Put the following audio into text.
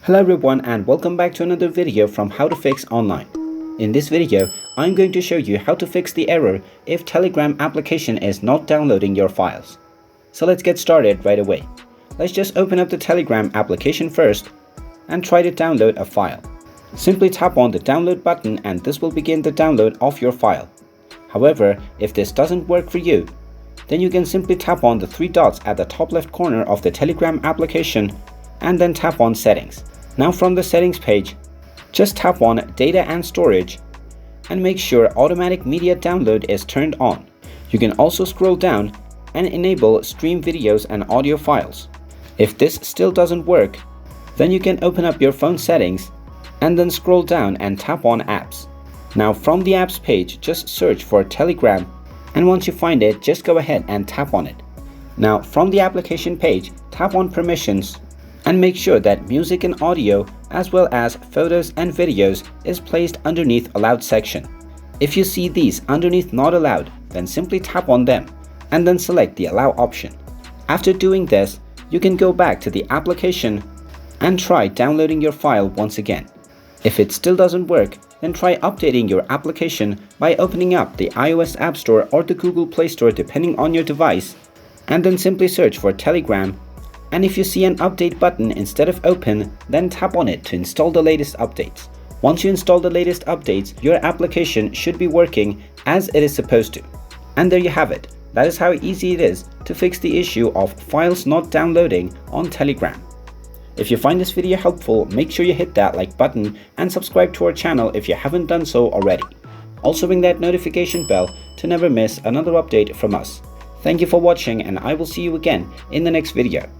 Hello everyone and welcome back to another video from How to Fix Online. In this video, I'm going to show you how to fix the error if Telegram application is not downloading your files. So let's get started right away. Let's just open up the Telegram application first and try to download a file. Simply tap on the download button and this will begin the download of your file. However, if this doesn't work for you, then you can simply tap on the three dots at the top left corner of the Telegram application and then tap on settings. Now from the settings page, just tap on data and storage and make sure automatic media download is turned on. You can also scroll down and enable stream videos and audio files. If this still doesn't work, then you can open up your phone settings and then scroll down and tap on apps. Now from the apps page, just search for Telegram, and once you find it, just go ahead and tap on it. Now from the application page, tap on permissions and make sure that music and audio as well as photos and videos is placed underneath allowed section. If you see these underneath not allowed, then simply tap on them and then select the allow option. After doing this, you can go back to the application and try downloading your file once again. If it still doesn't work, then try updating your application by opening up the iOS App Store or the Google Play Store depending on your device, and then simply search for Telegram. And if you see an update button instead of open, then tap on it to install the latest updates. Once you install the latest updates, your application should be working as it is supposed to. And there you have it. That is how easy it is to fix the issue of files not downloading on Telegram. If you find this video helpful, make sure you hit that like button and subscribe to our channel if you haven't done so already. Also ring that notification bell to never miss another update from us. Thank you for watching and I will see you again in the next video.